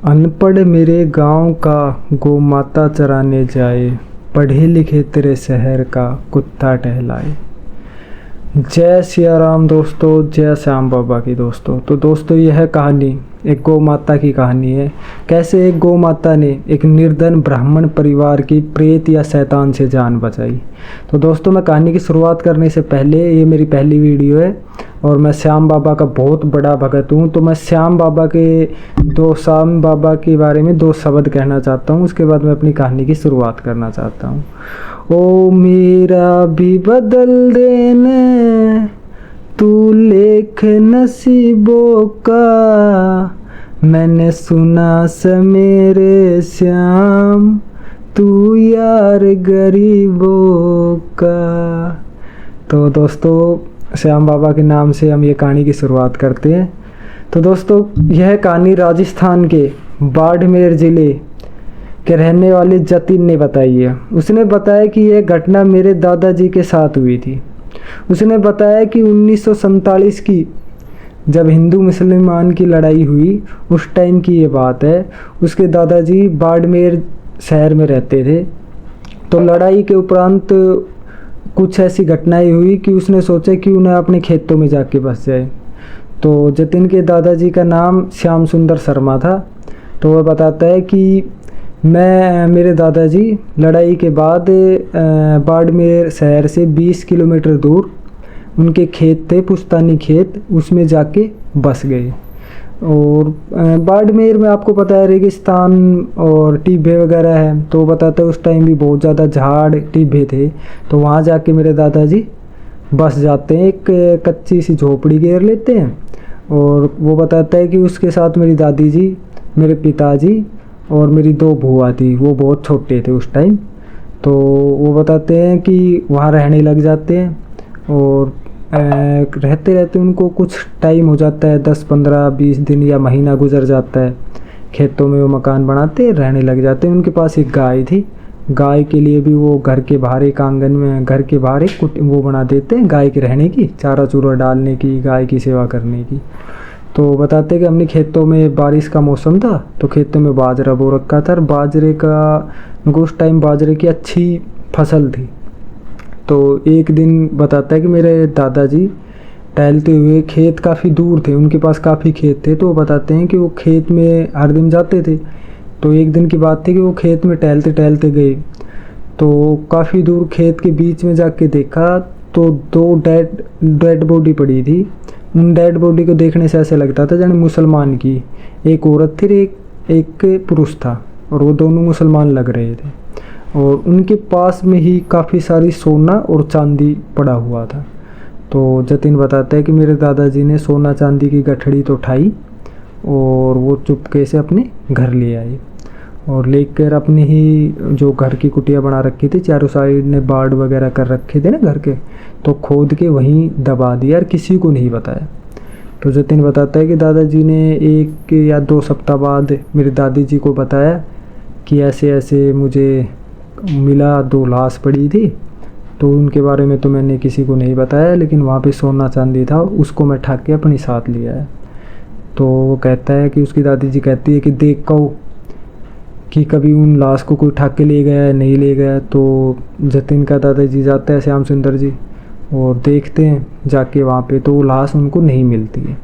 अनपढ़ मेरे गांव का गौ माता चराने जाए, पढ़े लिखे तेरे शहर का कुत्ता टहलाए। जय सिया राम दोस्तों, जय श्याम बाबा की दोस्तों। तो दोस्तों यह कहानी एक गौ माता की कहानी है। कैसे एक गौ माता ने एक निर्धन ब्राह्मण परिवार की प्रेत या शैतान से जान बचाई। तो दोस्तों मैं कहानी की शुरुआत करने से पहले, ये मेरी पहली वीडियो है और मैं श्याम बाबा का बहुत बड़ा भगत हूँ। तो मैं श्याम बाबा के बारे में 2 शब्द कहना चाहता हूँ, उसके बाद मैं अपनी कहानी की शुरुआत करना चाहता हूँ। ओ मेरा भी बदल देने तू लेख नसीबों का, मैंने सुना समेरे श्याम तू यार गरीबों का। तो दोस्तों श्याम बाबा के नाम से हम ये कहानी की शुरुआत करते हैं। तो दोस्तों यह कहानी राजस्थान के बाड़मेर ज़िले के रहने वाले जतिन ने बताई है। उसने बताया कि यह घटना मेरे दादाजी के साथ हुई थी। उसने बताया कि 1947 की जब हिंदू मुसलमान की लड़ाई हुई, उस टाइम की ये बात है। उसके दादाजी बाड़मेर शहर में रहते थे। तो लड़ाई के उपरांत कुछ ऐसी घटनाएं हुई कि उसने सोचा कि उन्हें अपने खेतों में जाके बस जाए। तो जतिन के दादाजी का नाम श्याम सुंदर शर्मा था। तो वह बताता है कि मेरे दादाजी लड़ाई के बाद बाड़मेर शहर से 20 किलोमीटर दूर उनके खेत थे, पुश्तैनी खेत, उसमें जाके बस गए। और बाड़मेर में आपको पता है रेगिस्तान और टिब्बे वगैरह है। तो बताते हैं उस टाइम भी बहुत ज़्यादा झाड़ टिब्बे थे। तो वहाँ जाके मेरे दादाजी बस जाते हैं, एक कच्ची सी झोपड़ी घेर लेते हैं। और वो बताता है कि उसके साथ मेरी दादी जी, मेरे पिताजी और मेरी 2 बुआ थी। वो बहुत छोटे थे उस टाइम। तो वो बताते हैं कि वहाँ रहने लग जाते हैं और रहते रहते उनको कुछ टाइम हो जाता है, 10, 15, 20 दिन या महीना गुजर जाता है। खेतों में वो मकान बनाते रहने लग जाते हैं। उनके पास एक गाय थी। गाय के लिए भी वो घर के बाहर एक आंगन में, घर के बाहर एक वो बना देते हैं गाय के रहने की, चारा चूरा डालने की, गाय की सेवा करने की। तो बताते हैं कि हमने खेतों में, बारिश का मौसम था तो खेतों में बाजरा बो रखा था। बाजरे का उस टाइम बाजरे की अच्छी फसल थी। तो एक दिन बताता है कि मेरे दादाजी टहलते हुए, खेत काफ़ी दूर थे, उनके पास काफ़ी खेत थे। तो वो बताते हैं कि वो खेत में हर दिन जाते थे। तो एक दिन की बात थी कि वो खेत में टहलते टहलते गए तो काफ़ी दूर खेत के बीच में जाके देखा तो 2 डेड बॉडी पड़ी थी। उन डेड बॉडी को देखने से ऐसे लगता था जाने मुसलमान की, एक औरत थी, एक पुरुष था और वो दोनों मुसलमान लग रहे थे। और उनके पास में ही काफ़ी सारी सोना और चांदी पड़ा हुआ था। तो जतिन बताता है कि मेरे दादाजी ने सोना चांदी की गठड़ी तो उठाई और वो चुपके से अपने घर ले आए और लेकर अपने ही जो घर की कुटिया बना रखी थी, चारों साइड ने बाड़ वगैरह कर रखे थे ना घर के, तो खोद के वहीं दबा दिया और किसी को नहीं बताया। तो जतिन बताता है कि दादाजी ने 1 या 2 सप्ताह बाद मेरी दादी जी को बताया कि ऐसे ऐसे मुझे मिला, 2 लाश पड़ी थी। तो उनके बारे में तो मैंने किसी को नहीं बताया, लेकिन वहाँ पे सोना चांदी था, उसको मैं ठाक के अपने साथ लिया है। तो वो कहता है कि उसकी दादी जी कहती है कि देख कहो कि कभी उन लाश को कोई ठाक के ले गया है, नहीं ले गया। तो जतिन का दादाजी जाता है, श्याम सुंदर जी, और देखते हैं जाके वहाँ पे, तो वो लाश उनको नहीं मिलती है।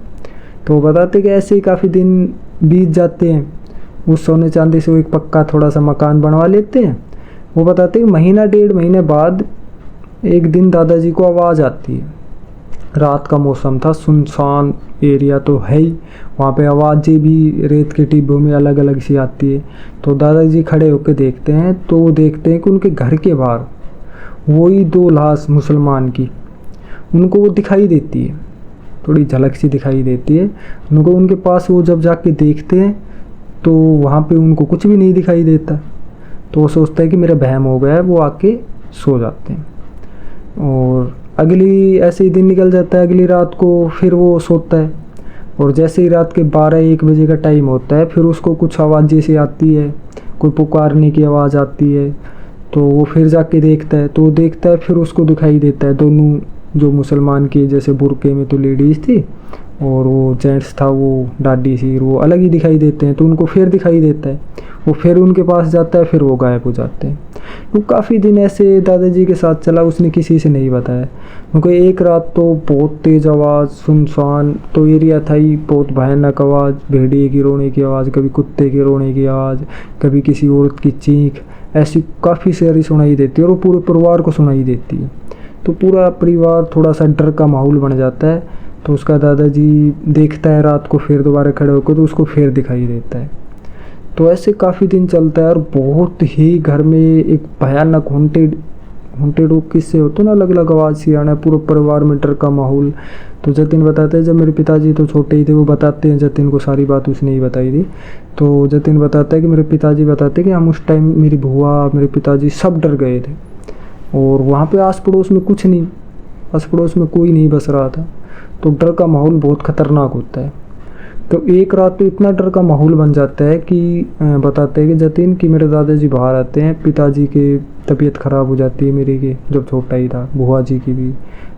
तो वो बताते कि ऐसे ही काफ़ी दिन बीत जाते हैं। उस सोने चांदी से वो एक पक्का थोड़ा सा मकान बनवा लेते हैं। वो बताते हैं महीना 1.5 महीने बाद एक दिन दादाजी को आवाज़ आती है। रात का मौसम था, सुनसान एरिया तो है ही, वहाँ पे आवाज़ें भी रेत के टिब्बों में अलग अलग सी आती है। तो दादाजी खड़े होकर देखते हैं तो वो देखते हैं कि उनके घर के बाहर वही 2 लाश मुसलमान की उनको वो दिखाई देती है, थोड़ी झलक सी दिखाई देती है उनको। उनके पास वो जब जाके देखते हैं तो वहाँ पे उनको कुछ भी नहीं दिखाई देता। तो वो सोचता है कि मेरा वहम हो गया है, वो आके सो जाते हैं। और अगली ऐसे ही दिन निकल जाता है। अगली रात को फिर वो सोता है और जैसे ही रात के 12-1 बजे का टाइम होता है, फिर उसको कुछ आवाज़ जैसी आती है, कोई पुकारने की आवाज़ आती है। तो वो फिर जाके देखता है, तो देखता है फिर उसको दिखाई देता है 2 जो मुसलमान की जैसे बुरके में तो लेडीज़ थी, और वो जेंट्स था वो दादी सी, वो अलग ही दिखाई देते हैं। तो उनको फिर दिखाई देता है, वो फिर उनके पास जाता है, फिर वो गायब हो जाते हैं। तो काफ़ी दिन ऐसे दादाजी के साथ चला, उसने किसी से नहीं बताया। क्योंकि एक रात तो बहुत तेज़ आवाज़, सुनसान तो एरिया था ही, बहुत भयानक आवाज़, भेड़िए की रोने की आवाज़, कभी कुत्ते के रोने की आवाज़, कभी किसी औरत की चीख, ऐसी काफ़ी सारी सुनाई देती है, और वो पूरे परिवार को सुनाई देती है। तो पूरा परिवार थोड़ा सा डर का माहौल बन जाता है। तो उसका दादाजी देखता है रात को, फिर दोबारा खड़े होकर, तो उसको फिर दिखाई देता है। तो ऐसे काफ़ी दिन चलता है, और बहुत ही घर में एक भयानक हॉन्टेड किस्से होते ना, अलग अलग आवाज़ सी आना, पूरे परिवार में डर का माहौल। तो जतिन बताते हैं, जब मेरे पिताजी तो छोटे ही थे, वो बताते हैं जतिन को सारी बात उसने ही बताई थी। तो जतिन बताता है कि मेरे पिताजी बताते हैं कि हम उस टाइम, मेरी बुआ, मेरे पिताजी सब डर गए थे, और वहाँ पे आस पड़ोस में कुछ नहीं, आस पड़ोस में कोई नहीं बस रहा था। तो डर का माहौल बहुत ख़तरनाक होता है। तो एक रात तो इतना डर का माहौल बन जाता है कि बताते हैं कि जतिन कि मेरे दादाजी बाहर आते हैं, पिताजी की तबीयत ख़राब हो जाती है मेरी की, जब छोटा ही था, बुआ जी की भी,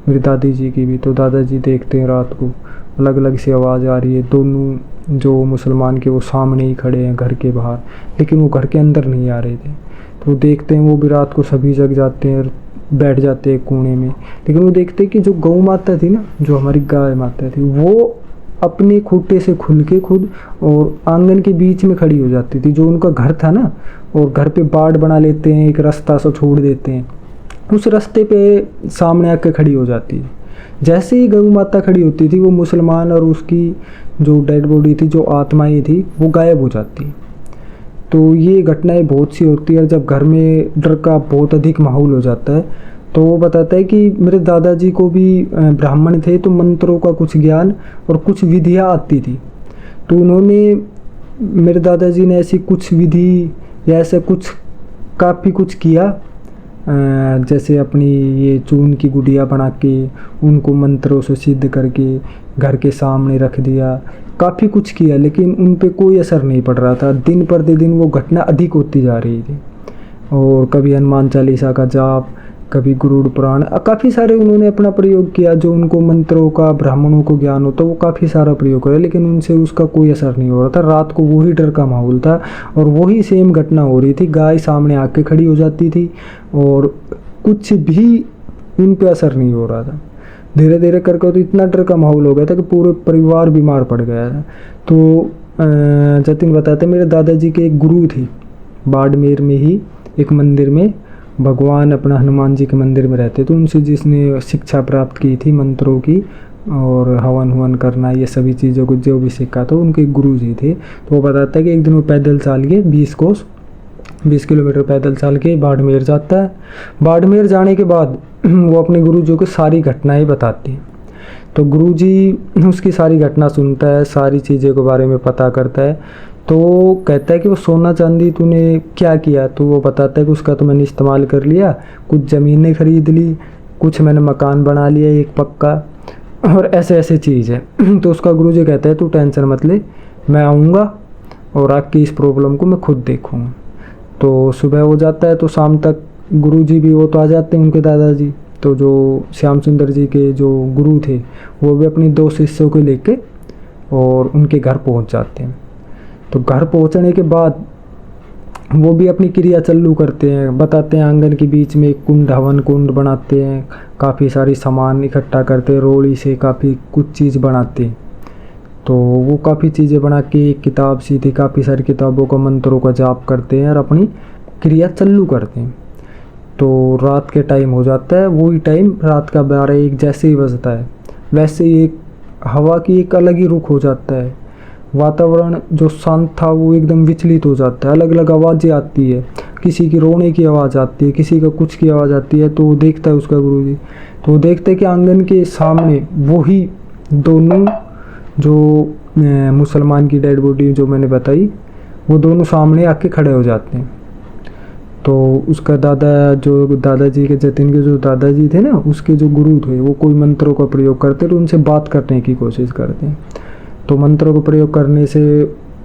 मेरी दादी जी की भी। तो दादाजी देखते हैं रात को अलग अलग सी आवाज़ आ रही है, दोनों जो मुसलमान के वो सामने ही खड़े हैं घर के बाहर, लेकिन वो घर के अंदर नहीं आ रहे थे। तो वो देखते हैं, वो भी रात को सभी जग जाते हैं, बैठ जाते हैं कोने में। लेकिन वो देखते हैं कि जो गौ माता थी ना, जो हमारी गाय माता थी, वो अपने खूंटे से खुल के खुद और आंगन के बीच में खड़ी हो जाती थी, जो उनका घर था ना, और घर पे बाड़ बना लेते हैं, एक रास्ता सा छोड़ देते हैं, उस रास्ते पे सामने आके खड़ी हो जाती है। जैसे ही गौ माता खड़ी होती थी, वो मुसलमान और उसकी जो डेड बॉडी थी, जो आत्माएं थी, वो गायब हो जाती। तो ये घटनाएं बहुत सी होती है जब घर में डर का बहुत अधिक माहौल हो जाता है। तो वो बताता है कि मेरे दादाजी को भी ब्राह्मण थे, तो मंत्रों का कुछ ज्ञान और कुछ विधियाँ आती थी। तो उन्होंने, मेरे दादाजी ने ऐसी कुछ विधि या ऐसा कुछ काफ़ी कुछ किया, जैसे अपनी ये चून की गुड़िया बना के उनको मंत्रों से सिद्ध करके घर के सामने रख दिया, काफ़ी कुछ किया, लेकिन उन पे कोई असर नहीं पड़ रहा था। दिन पर दिन वो घटना अधिक होती जा रही थी। और कभी हनुमान चालीसा का जाप, कभी गुरुड़ पुराण, काफ़ी सारे उन्होंने अपना प्रयोग किया, जो उनको मंत्रों का ब्राह्मणों को ज्ञान होता, वो काफ़ी सारा प्रयोग करा, लेकिन उनसे उसका कोई असर नहीं हो रहा था। रात को वही डर का माहौल था, और वही सेम घटना हो रही थी। गाय सामने आके खड़ी हो जाती थी, और कुछ भी उन पे असर नहीं हो रहा था। धीरे धीरे करके तो इतना डर का माहौल हो गया था कि पूरे परिवार बीमार पड़ गया था। तो जतिन बताते, मेरे दादाजी के एक गुरु थे, बाड़मेर में ही एक मंदिर में, भगवान अपना हनुमान जी के मंदिर में रहते, तो उनसे जिसने शिक्षा प्राप्त की थी मंत्रों की और हवन हुवन करना, ये सभी चीज़ों को जो भी सीखा था, उनके गुरु जी थे। तो वो बताता है कि एक दिन वो पैदल चाल के 20 किलोमीटर पैदल चाल के बाड़मेर जाता है। बाड़मेर जाने के बाद वो अपने गुरु जी को सारी घटनाएं बताते हैं। तो गुरु जी उसकी सारी घटना सुनता है, सारी चीज़ों के बारे में पता करता है। तो वो कहता है कि वो सोना चांदी तूने क्या किया? तो वो बताता है कि उसका तो मैंने इस्तेमाल कर लिया, कुछ ज़मीनें खरीद ली, कुछ मैंने मकान बना लिया एक पक्का, और ऐसे ऐसे चीज़ है। तो उसका गुरुजी कहता है तू टेंशन मत ले, मैं आऊँगा और आपकी इस प्रॉब्लम को मैं खुद देखूँगा। तो सुबह हो जाता है, तो शाम तक गुरुजी भी वो तो आ जाते हैं, उनके दादाजी। तो जो श्याम सुंदर जी के जो गुरु थे, वो भी अपनी 2 शिष्यों को लेके और उनके घर पहुँच जाते हैं। तो घर पहुंचने के बाद वो भी अपनी क्रिया चालू करते हैं, बताते हैं आंगन के बीच में एक कुंड, हवन कुंड बनाते हैं, काफ़ी सारी सामान इकट्ठा करते हैं, रोड़ी से काफ़ी कुछ चीज़ बनाते हैं। तो वो काफ़ी चीज़ें बना के एक किताब सी थी, काफ़ी सारी किताबों का मंत्रों का जाप करते हैं और अपनी क्रिया चालू करते हैं। तो रात के टाइम हो जाता है, वही टाइम रात का 12-1 जैसे ही बजता है, वैसे ही एक हवा की एक अलग ही रुख हो जाता है। वातावरण जो शांत था वो एकदम विचलित हो जाता है, अलग अलग आवाज़ें आती है, किसी की रोने की आवाज़ आती है, किसी का कुछ की आवाज़ आती है। तो वो देखता है उसका गुरुजी, तो वो देखते हैं कि आंगन के सामने वही दोनों जो मुसलमान की डेड बॉडी जो मैंने बताई, वो दोनों सामने आके खड़े हो जाते हैं। तो उसका दादाजी के, जतिन के जो दादाजी थे ना, उसके जो गुरु थे, वो कोई मंत्रों का प्रयोग करते तो उनसे बात करने की कोशिश करते हैं। तो मंत्रों को प्रयोग करने से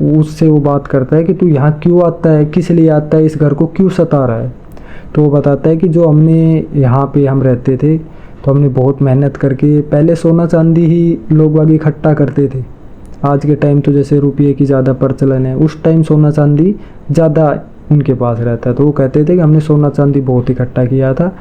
उससे वो बात करता है कि तू यहाँ क्यों आता है, किस लिए आता है, इस घर को क्यों सता रहा है। तो वो बताता है कि जो हमने यहाँ पे हम रहते थे, तो हमने बहुत मेहनत करके, पहले सोना चांदी ही लोग बाग इकट्ठा करते थे। आज के टाइम तो जैसे रुपये की ज़्यादा प्रचलन है, उस टाइम सोना चांदी ज़्यादा उनके पास रहता है। तो वो कहते थे कि हमने सोना चांदी बहुत इकट्ठा किया था,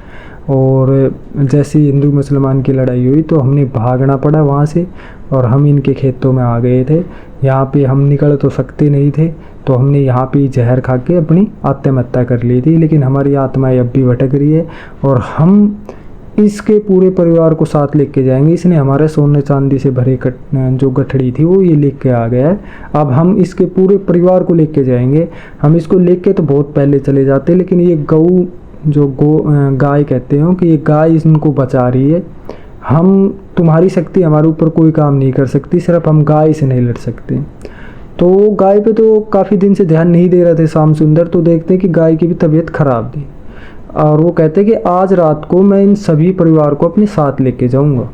और जैसे हिंदू मुसलमान की लड़ाई हुई तो हमने भागना पड़ा वहाँ से, और हम इनके खेतों में आ गए थे। यहाँ पे हम निकल तो सकते नहीं थे, तो हमने यहाँ पे जहर खा के अपनी आत्महत्या कर ली थी। लेकिन हमारी आत्माएं अब भी भटक रही है, और हम इसके पूरे परिवार को साथ लेके जाएंगे। इसने हमारे सोने चांदी से भरे जो गठड़ी थी वो ये लेके आ गया है। अब हम इसके पूरे परिवार को लेके जाएंगे। हम इसको लेके तो बहुत पहले चले जाते, लेकिन ये गऊ जो गाय कहते हो कि ये गाय इनको बचा रही है। हम, तुम्हारी शक्ति हमारे ऊपर कोई काम नहीं कर सकती, सिर्फ हम गाय से नहीं लड़ सकते। तो गाय पे तो काफ़ी दिन से ध्यान नहीं दे रहे थे श्याम सुंदर। तो देखते कि गाय की भी तबीयत खराब थी, और वो कहते कि आज रात को मैं इन सभी परिवार को अपने साथ लेके जाऊंगा।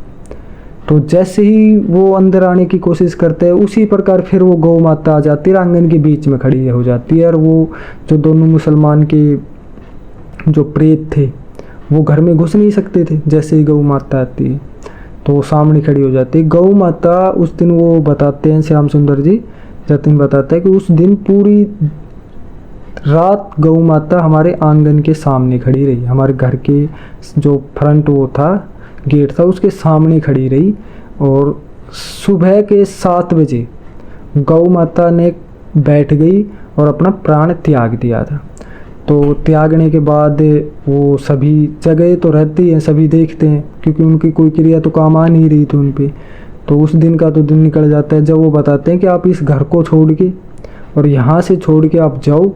तो जैसे ही वो अंदर आने की कोशिश करते हैं, उसी प्रकार फिर वो गौ माता आ जाती है, आंगन के बीच में खड़ी हो जाती है। और वो जो दोनों मुसलमान के जो प्रेत थे वो घर में घुस नहीं सकते थे। जैसे ही गौ माता आती है तो वो सामने खड़ी हो जाती है। गौ माता उस दिन, वो बताते हैं श्याम सुंदर जी, जतिन बताता है कि उस दिन पूरी रात गौ माता हमारे आंगन के सामने खड़ी रही। हमारे घर के जो फ्रंट वो था, गेट था, उसके सामने खड़ी रही। और सुबह के 7 बजे गौ माता ने बैठ गई और अपना प्राण त्याग दिया था। तो त्यागने के बाद वो सभी जगह तो रहती हैं, सभी देखते हैं, क्योंकि उनकी कोई क्रिया तो काम आ नहीं रही थी उन पे। तो उस दिन का तो दिन निकल जाता है, जब वो बताते हैं कि आप इस घर को छोड़ के और यहाँ से छोड़ के आप जाओ,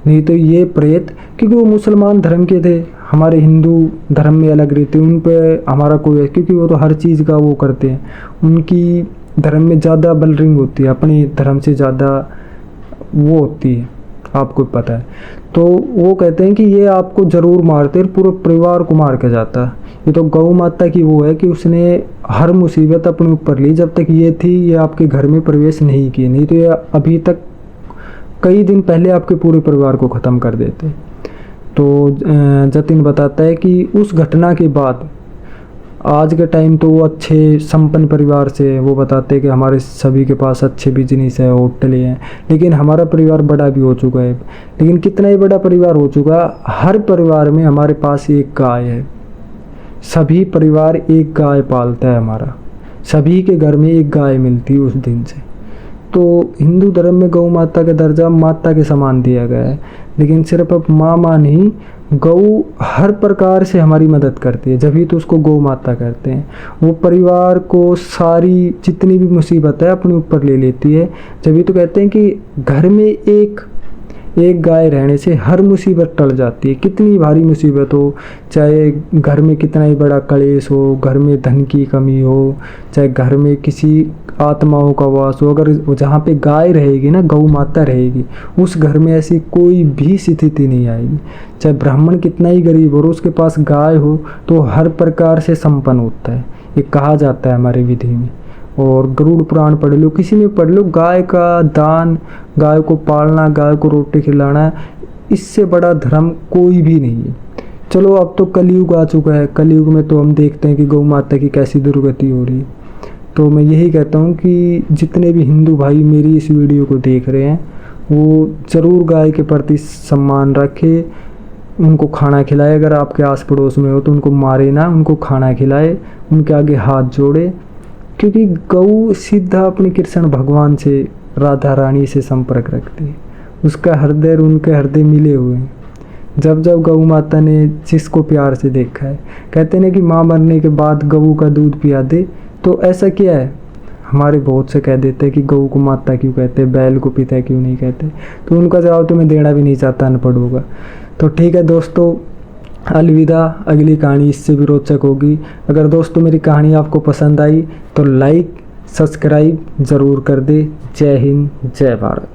नहीं तो ये प्रेत, क्योंकि वो मुसलमान धर्म के थे, हमारे हिंदू धर्म में अलग रहते, उन पे हमारा कोई, क्योंकि वो तो हर चीज़ का वो करते हैं, उनकी धर्म में ज़्यादा बलरिंग होती है, अपने धर्म से ज़्यादा वो होती है, आपको पता है। तो वो कहते हैं कि ये आपको ज़रूर मारते, पूरे परिवार को मार के जाता। ये तो गौ माता की वो है कि उसने हर मुसीबत अपने ऊपर ली। जब तक ये थी, ये आपके घर में प्रवेश नहीं किए, नहीं तो ये अभी तक कई दिन पहले आपके पूरे परिवार को ख़त्म कर देते। तो जतिन बताता है कि उस घटना के बाद आज के टाइम तो वो अच्छे संपन्न परिवार से, वो बताते हैं कि हमारे सभी के पास अच्छे बिजनेस है, होटलें हैं, लेकिन हमारा परिवार बड़ा भी हो चुका है। लेकिन कितना ही बड़ा परिवार हो चुका, हर परिवार में हमारे पास एक गाय है। सभी परिवार एक गाय पालता है हमारा, सभी के घर में एक गाय मिलती है उस दिन से। तो हिंदू धर्म में गौ माता का दर्जा माता के समान दिया गया है। लेकिन सिर्फ अब माँ नहीं, गौ हर प्रकार से हमारी मदद करती है, जब ही तो उसको गौ माता कहते हैं। वो परिवार को सारी जितनी भी मुसीबत है अपने ऊपर ले लेती है, जब ही तो कहते हैं कि घर में एक गाय रहने से हर मुसीबत टल जाती है। कितनी भारी मुसीबत हो, चाहे घर में कितना ही बड़ा कलेश हो, घर में धन की कमी हो, चाहे घर में किसी आत्माओं का वास हो, अगर जहाँ पे गाय रहेगी ना, गौ माता रहेगी, उस घर में ऐसी कोई भी स्थिति नहीं आएगी। चाहे ब्राह्मण कितना ही गरीब हो और उसके पास गाय हो तो हर प्रकार से संपन्न होता है, ये कहा जाता है हमारे विधि में। और गरुड़ पुराण पढ़ लो, किसी में पढ़ लो, गाय का दान, गाय को पालना, गाय को रोटी खिलाना, इससे बड़ा धर्म कोई भी नहीं है। चलो अब तो कलयुग आ चुका है, कलयुग में तो हम देखते हैं कि गौ माता की कैसी दुर्गति हो रही है। तो मैं यही कहता हूँ कि जितने भी हिंदू भाई मेरी इस वीडियो को देख रहे हैं, वो ज़रूर गाय के प्रति सम्मान रखे, उनको खाना खिलाए। अगर आपके आस पड़ोस में हो तो उनको मारे ना, उनको खाना खिलाए, उनके आगे हाथ जोड़े, क्योंकि गौ सीधा अपने कृष्ण भगवान से, राधा रानी से संपर्क रखती है। उसका हृदय उनके हृदय मिले हुए हैं। जब जब गौ माता ने जिसको प्यार से देखा है, कहते हैं कि माँ मरने के बाद गऊ का दूध पिया दे, तो ऐसा क्या है, हमारे बहुत से कह देते हैं कि गऊ को माता क्यों कहते हैं, बैल को पिता क्यों नहीं कहते। तो उनका जवाब तो मैं देना भी नहीं चाहता, अनपढ़ होगा। तो ठीक है दोस्तों, अलविदा। अगली कहानी इससे भी रोचक होगी। अगर दोस्तों मेरी कहानी आपको पसंद आई तो लाइक सब्सक्राइब ज़रूर कर दे। जय हिंद, जय भारत।